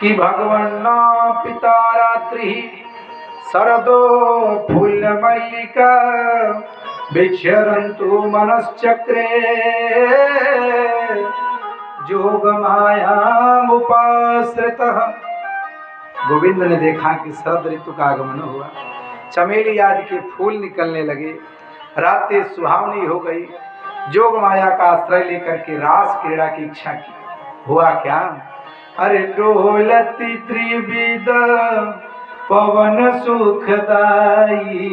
कि भगवन्ना पिता रात्रि शरदो फूल मल्लिका विक्षरन्तु मनश्चक्रे जोग मायामुपाश्रितः। गोविंद ने देखा कि शरद ऋतु का आगमन हुआ, चमेली आदि के फूल निकलने लगे, रातें सुहावनी हो गई। जोग माया का आश्रय लेकर के रास क्रीड़ा की इच्छा की। हुआ क्या? अरे डोलती त्रिविध पवन सुखदाई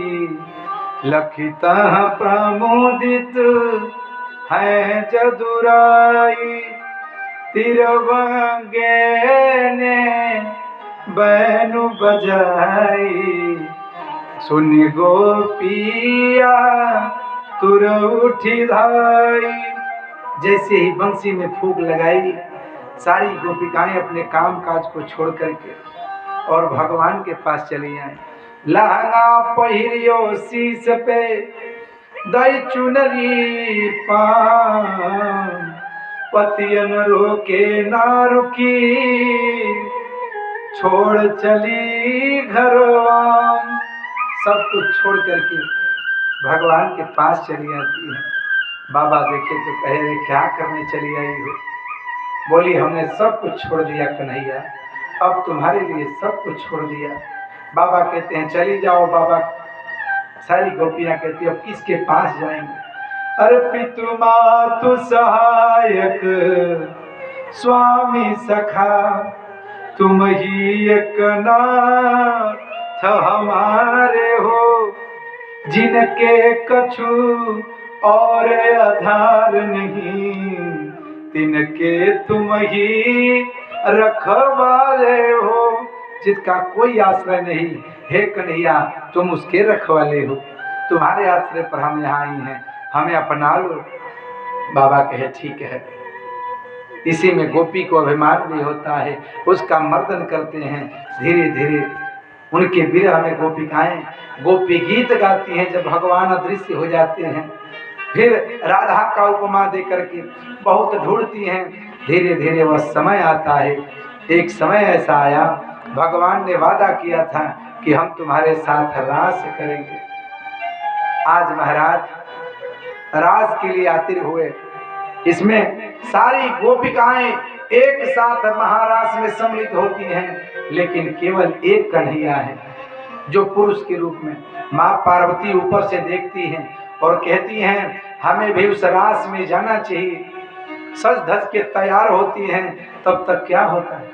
लखित प्रमोदित है जदुराई। तिरवंगे ने बैनु बजाई सुन गोपिया तुर उठी धाई। जैसे ही बंसी में फूंक लगाई, सारी गोपिकाएं अपने काम काज को छोड़ करके और भगवान के पास चली आई। लहंगा पहिरियो शीश पे दई चुनरी पान पतियन रोके ना रुकी छोड़ चली घरवा। सब कुछ छोड़ करके भगवान के पास चली आती है। बाबा देखे तो कहे, रे क्या करने चली आई हो? बोली, हमने सब कुछ छोड़ दिया कन्हैया, अब तुम्हारे लिए सब कुछ छोड़ दिया। बाबा कहते हैं चली जाओ। बाबा, सारी गोपियां कहती अब किसके पास जाएंगे? अरे पितु मातु सहायक स्वामी सखा तुम ही एक नाथ हमारे हो, जिनके कछु और आधार नहीं, तिनके तुम ही रखवाले हो। जिसका कोई आश्रय नहीं, हे कन्हैया तुम उसके रखवाले हो। तुम्हारे आश्रय पर हम यहाँ आई हैं, हमें अपना लो। बाबा कहे ठीक है। इसी में गोपी को अभिमान भी होता है, उसका मर्दन करते हैं। धीरे धीरे उनके विरह में गोपिकाएं गोपी गीत गाती हैं। जब भगवान अदृश्य हो जाते हैं, फिर राधा का उपमा दे करके बहुत ढूंढती हैं। धीरे धीरे वह समय आता है। एक समय ऐसा आया, भगवान ने वादा किया था कि हम तुम्हारे साथ रास करेंगे। आज महाराज रास के लिए आतिर हुए। इसमें सारी गोपिकाएं एक साथ महारास में सम्मिलित होती हैं, लेकिन केवल एक कन्हैया है जो पुरुष के रूप में। माँ पार्वती ऊपर से देखती हैं और कहती हैं हमें भी उस रास में जाना चाहिए। सज धज के तैयार होती हैं, तब तक क्या होता है?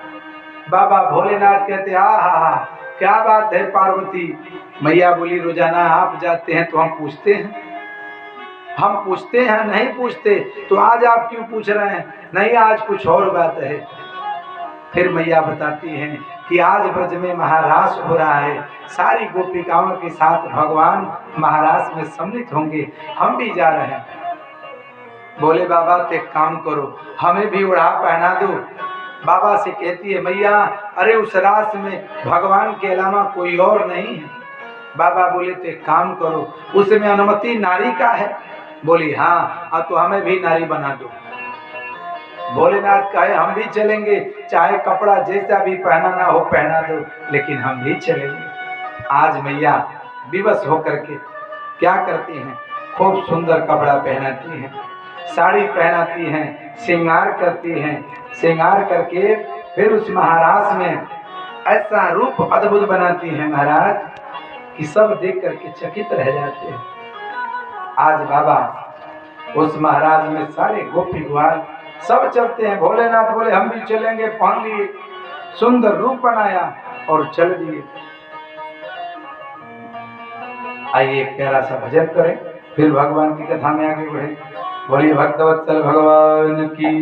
बाबा भोलेनाथ कहते हा क्या बात है पार्वती? मैया बोली, रोजाना आप जाते हैं तो हम पूछते हैं, हम पूछते हैं नहीं पूछते, तो आज आप क्यों पूछ रहे हैं? नहीं, आज कुछ और बात है। फिर मैया बताती हैं कि आज ब्रज में महारास हो रहा है, सारी गोपिकाओं के साथ भगवान महारास में सम्मिलित होंगे, हम भी जा रहे हैं। बोले बाबा तो एक काम करो, हमें भी उड़ा पहना दो। बाबा से कहती है मैया, अरे उस रास में भगवान के अलावा कोई और नहीं है। बाबा बोले तो एक काम करो, उसमें अनुमति नारी का है। बोली हाँ, अब तो हमें भी नारी बना दो। भोलेनाथ कहे हम भी चलेंगे, चाहे कपड़ा जैसा भी पहनाना हो पहना दो, लेकिन हम भी चलेंगे। आज मैया विवश होकर के क्या करती हैं? खूब सुंदर कपड़ा पहनाती हैं, साड़ी पहनाती हैं, श्रृंगार करती हैं। श्रृंगार करके फिर उस महारास में ऐसा रूप अद्भुत बनाती हैं महाराज कि सब देख करके चकित रह जाते हैं। आज बाबा उस महाराज में सारे गोपी ग्वाल सब चलते हैं। भोलेनाथ बोले हम भी चलेंगे, पहन लिए, सुंदर रूप बनाया और चल दिए। आइए एक प्यारा सा भजन करें, फिर भगवान की कथा में आगे बढ़े। बोलिए भक्तवत्सल भगवान की।